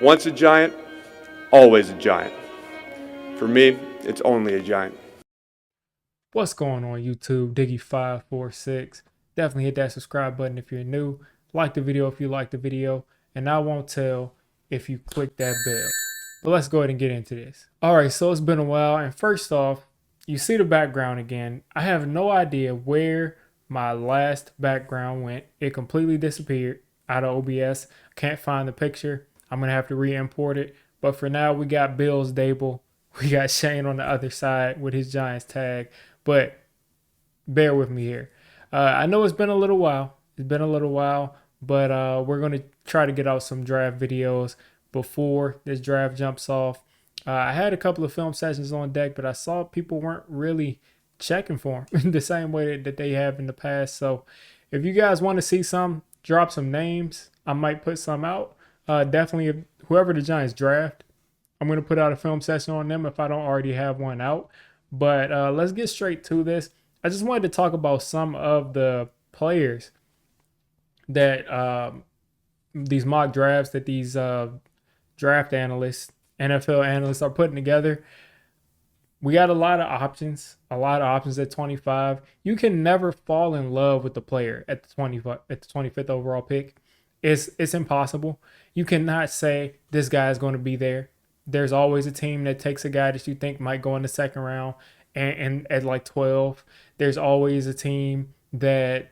Once a giant, always a giant. For me, it's only a giant. What's going on YouTube? Diggy546. Definitely hit that subscribe button if you're new. Like the video if you like the video. And I won't tell if you click that bell. But let's go ahead and get into this. Alright, so it's been a while. And first off, you see the background again. I have no idea where my last background went. It completely disappeared out of OBS. Can't find the picture. I'm going to have to re-import it. But for now, we got Bill's Dable. We got Shane on the other side with his Giants tag. But bear with me here. I know it's been a little while. But we're going to try to get out some draft videos before this draft jumps off. I had a couple of film sessions on deck, but I saw people weren't really checking for them the same way that they have in the past. So if you guys want to see some, drop some names. I might put some out. Definitely, whoever the Giants draft, I'm going to put out a film session on them if I don't already have one out. But let's get straight to this. I just wanted to talk about some of the players that these mock drafts that these draft analysts, NFL analysts are putting together. We got a lot of options at 25. You can never fall in love with the player at the 25th overall pick. It's impossible. You cannot say this guy is going to be there. There's always a team that takes a guy that you think might go in the second round and at like 12. There's always a team that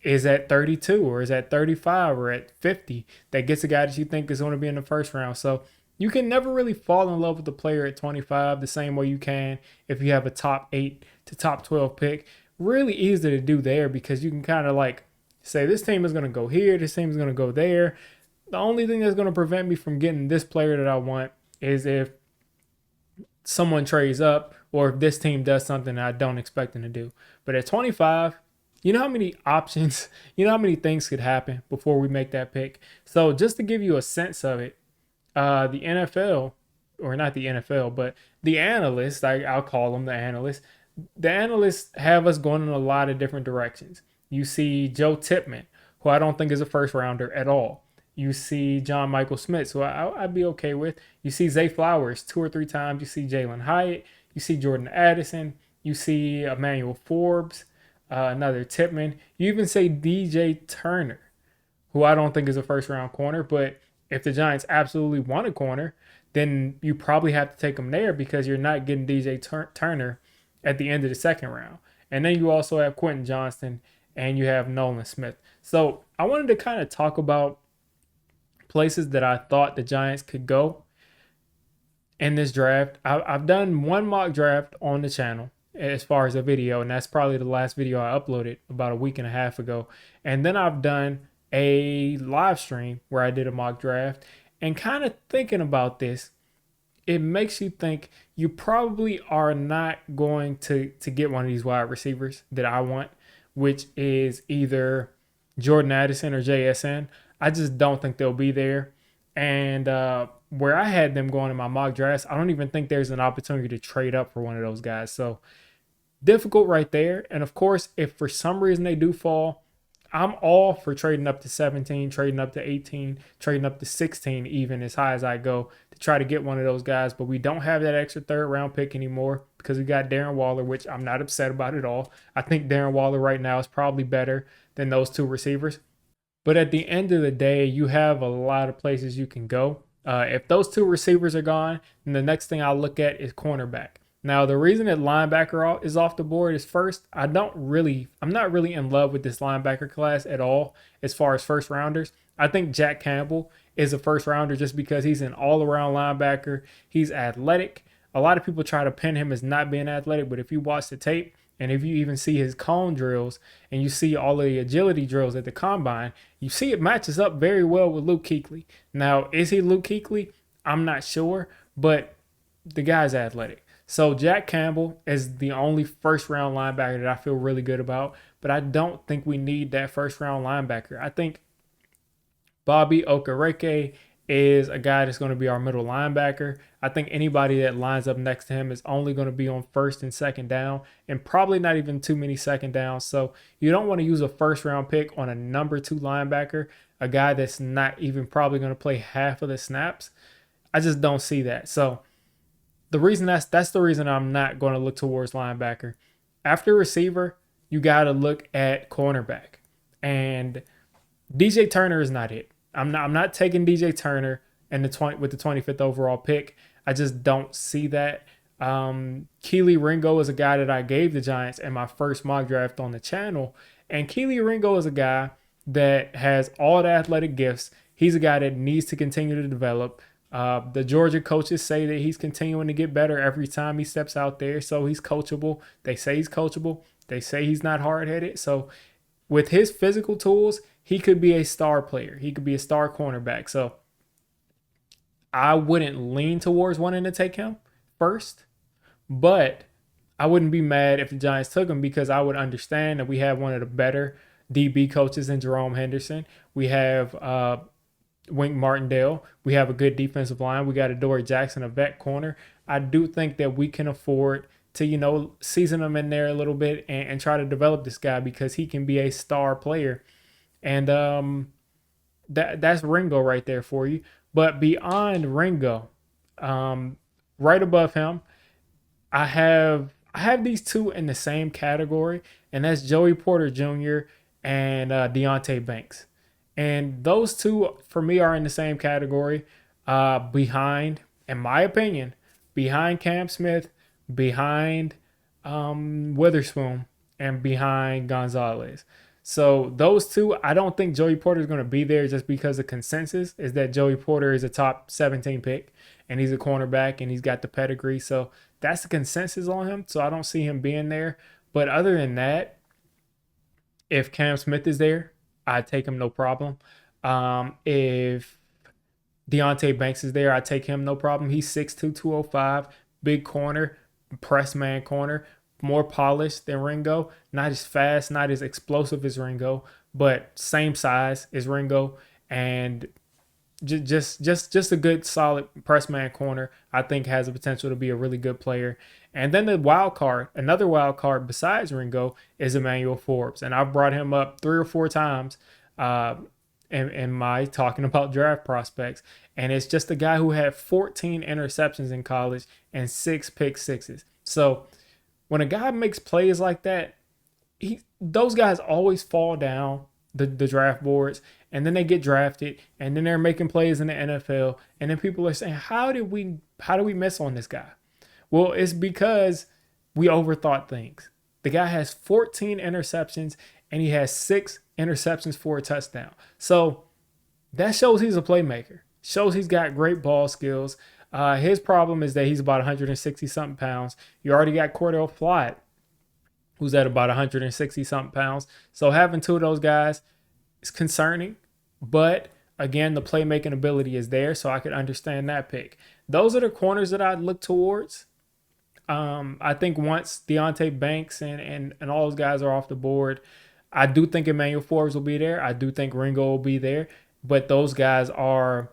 is at 32 or is at 35 or at 50 that gets a guy that you think is going to be in the first round. So you can never really fall in love with the player at 25 the same way you can if you have a top 8 to top 12 pick. Really easy to do there because you can kind of like say this team is going to go here, this team is going to go there. The only thing that's going to prevent me from getting this player that I want is if someone trades up or if this team does something that I don't expect them to do. But at 25, you know how many options, you know how many things could happen before we make that pick. So just to give you a sense of it, the NFL, or not the NFL, but the analysts, I'll call them the analysts have us going in a lot of different directions. You see Joe Tipman, who I don't think is a first rounder at all. You see John Michael Smith, so I'd be okay with. You see Zay Flowers 2 or 3 times. You see Jalen Hyatt. You see Jordan Addison. You see Emmanuel Forbes, another Tipman. You even say DJ Turner, who I don't think is a first round corner. But if the Giants absolutely want a corner, then you probably have to take him there because you're not getting DJ Turner at the end of the second round. And then you also have Quentin Johnston and you have Nolan Smith. So I wanted to kind of talk about places that I thought the Giants could go in this draft. I've done one mock draft on the channel as far as a video, and that's probably the last video I uploaded about a week and a half ago. And then I've done a live stream where I did a mock draft, and kind of thinking about this, it makes you think you probably are not going to get one of these wide receivers that I want, which is either Jordan Addison or JSN. I just don't think they'll be there. And where I had them going in my mock drafts, I don't even think there's an opportunity to trade up for one of those guys. So difficult right there. And of course, if for some reason they do fall, I'm all for trading up to 17, trading up to 18, trading up to 16, even as high as I go to try to get one of those guys. But we don't have that extra third round pick anymore because we got Darren Waller, which I'm not upset about at all. I think Darren Waller right now is probably better than those 2 receivers. But at the end of the day, you have a lot of places you can go. If those 2 receivers are gone, then the next thing I'll look at is cornerback. Now, the reason that linebacker is off the board is first, I'm not really in love with this linebacker class at all as far as first rounders. I think Jack Campbell is a first rounder just because he's an all-around linebacker. He's athletic. A lot of people try to pin him as not being athletic, but if you watch the tape, and if you even see his cone drills and you see all of the agility drills at the combine, you see it matches up very well with Luke Kuechly. Now, is he Luke Kuechly? I'm not sure, but the guy's athletic. So Jack Campbell is the only first round linebacker that I feel really good about, but I don't think we need that first round linebacker. I think Bobby Okereke is a guy that's going to be our middle linebacker. I think anybody that lines up next to him is only going to be on first and second down, and probably not even too many second downs. So you don't want to use a first round pick on a number 2 linebacker, a guy that's not even probably going to play half of the snaps. I just don't see that. So the reason that's the reason I'm not going to look towards linebacker. After receiver, you got to look at cornerback, and DJ Turner is not it. I'm not taking DJ Turner with the 25th overall pick. I just don't see that. Kelee Ringo is a guy that I gave the Giants in my first mock draft on the channel, and Kelee Ringo is a guy that has all the athletic gifts. He's a guy that needs to continue to develop. The Georgia coaches say that he's continuing to get better every time he steps out there, so he's coachable. They say he's coachable. They say he's not hard-headed. So with his physical tools, he could be a star player. He could be a star cornerback. So I wouldn't lean towards wanting to take him first, but I wouldn't be mad if the Giants took him, because I would understand that we have one of the better DB coaches in Jerome Henderson. We have Wink Martindale. We have a good defensive line. We got Adoree Jackson, a vet corner. I do think that we can afford to, season him in there a little bit and try to develop this guy, because he can be a star player. And that's Ringo right there for you. But beyond Ringo, right above him, I have these two in the same category, and that's Joey Porter Jr. and Deonte Banks. And those two, for me, are in the same category behind, in my opinion, behind Cam Smith, behind Witherspoon, and behind Gonzalez. So those two, I don't think Joey Porter is going to be there, just because the consensus is that Joey Porter is a top 17 pick, and he's a cornerback, and he's got the pedigree. So that's the consensus on him. So I don't see him being there. But other than that, if Cam Smith is there, I'd take him, no problem. If Deonte Banks is there, I'd take him, no problem. He's 6'2", 205, big corner, press man corner, more polished than Ringo. Not as fast, not as explosive as Ringo, but same size as Ringo, and just a good, solid press man corner. I think has the potential to be a really good player. And then the wild card, another wild card besides Ringo, is Emmanuel Forbes, and I've brought him up 3 or 4 times in my talking about draft prospects, and it's just a guy who had 14 interceptions in college and 6 pick sixes. So when a guy makes plays like that, those guys always fall down the draft boards, and then they get drafted, and then they're making plays in the NFL, and then people are saying, how do we miss on this guy? Well, it's because we overthought things. The guy has 14 interceptions, and he has 6 interceptions for a touchdown. So that shows he's a playmaker. Shows he's got great ball skills. His problem is that he's about 160-something pounds. You already got Cordell Flott, who's at about 160-something pounds. So having 2 of those guys is concerning. But again, the playmaking ability is there, so I could understand that pick. Those are the corners that I'd look towards. I think once Deonte Banks and all those guys are off the board, I do think Emmanuel Forbes will be there. I do think Ringo will be there. But those guys are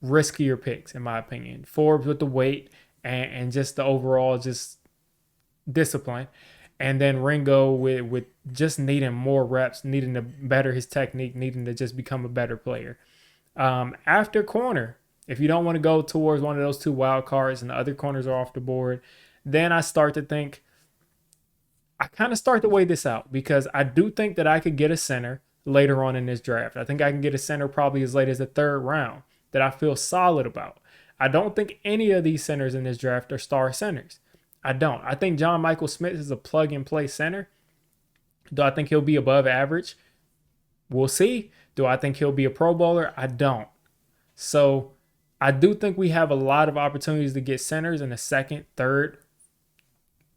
riskier picks, in my opinion. Forbes with the weight and just the overall just discipline. And then Ringo with just needing more reps, needing to better his technique, needing to just become a better player. After corner, if you don't want to go towards one of those 2 wild cards and the other corners are off the board, then I start to think, I kind of start to weigh this out, because I do think that I could get a center later on in this draft. I think I can get a center probably as late as the 3rd round that I feel solid about. I don't think any of these centers in this draft are star centers. I don't. I think John Michael Smith is a plug-and-play center. Do I think he'll be above average? We'll see. Do I think he'll be a Pro Bowler? I don't. So I do think we have a lot of opportunities to get centers in the 2nd, 3rd,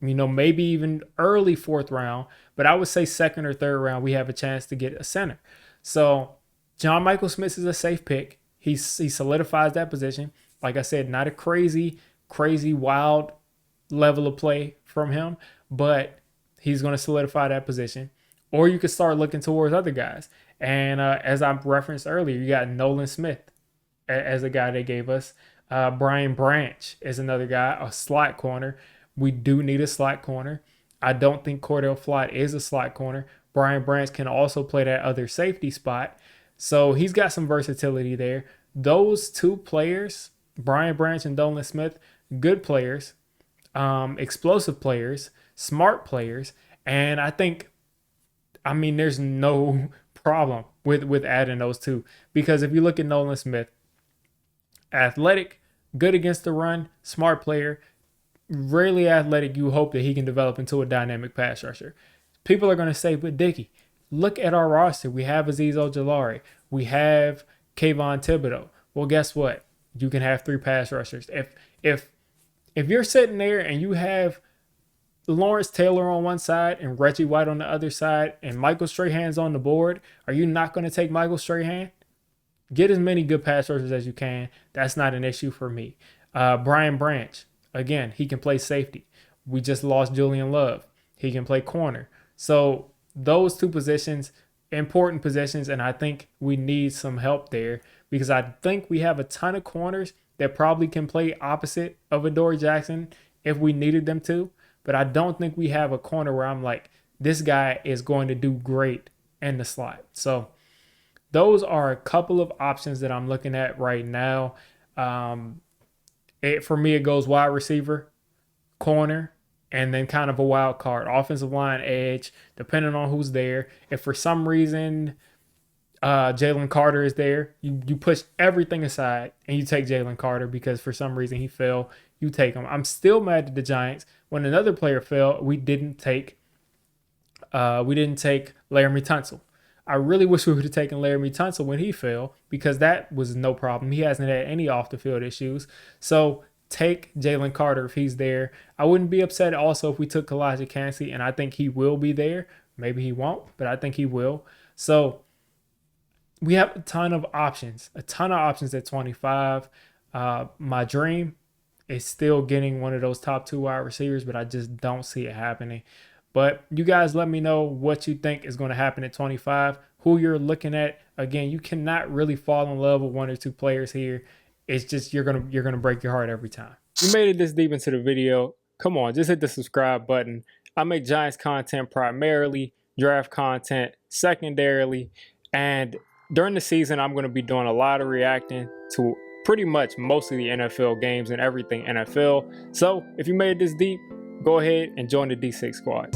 maybe even early 4th round. But I would say 2nd or 3rd round, we have a chance to get a center. So John Michael Smith is a safe pick. He solidifies that position. Like I said, not a crazy, wild level of play from him, but he's going to solidify that position. Or you could start looking towards other guys. And as I referenced earlier, you got Nolan Smith as a guy they gave us. Brian Branch is another guy, a slot corner. We do need a slot corner. I don't think Cordell Flott is a slot corner. Brian Branch can also play that other safety spot. So he's got some versatility there. Those two players, Brian Branch and Dolan Smith, good players, explosive players, smart players. And I mean, there's no problem with adding those two. Because if you look at Nolan Smith, athletic, good against the run, smart player, rarely athletic. You hope that he can develop into a dynamic pass rusher. People are going to say, but Dickie, look at our roster. We have Azeez Ojulari. We have Kayvon Thibodeau. Well, guess what? You can have 3 pass rushers. If you're sitting there and you have Lawrence Taylor on one side and Reggie White on the other side and Michael Strahan's on the board, are you not going to take Michael Strahan? Get as many good pass rushers as you can. That's not an issue for me. Brian Branch, again, he can play safety. We just lost Julian Love. He can play corner. So those 2 positions, important positions, and I think we need some help there because I think we have a ton of corners that probably can play opposite of Adoree Jackson if we needed them to. But I don't think we have a corner where I'm like, this guy is going to do great in the slot. So those are a couple of options that I'm looking at right now. For me, it goes wide receiver, corner, and then kind of a wild card, offensive line, edge, depending on who's there. If for some reason Jalen Carter is there, you push everything aside and you take Jalen Carter because for some reason he fell. You take him. I'm still mad at the Giants. When another player fell, we didn't take Laramie Tunsil. I really wish we would have taken Laramie Tunsil when he fell because that was no problem. He hasn't had any off the field issues. So take Jalen Carter if he's there. I wouldn't be upset also if we took Kalijah Kancey, and I think he will be there. Maybe he won't, but I think he will. So we have a ton of options at 25. My dream is still getting one of those top 2 wide receivers, but I just don't see it happening. But you guys let me know what you think is going to happen at 25, who you're looking at. Again, you cannot really fall in love with 1 or 2 players here. It's just you're gonna break your heart every time. You made it this deep into the video. Come on, just hit the subscribe button. I make Giants content primarily, draft content secondarily, and during the season, I'm going to be doing a lot of reacting to pretty much most of the NFL games and everything NFL. So if you made it this deep, go ahead and join the D6 squad.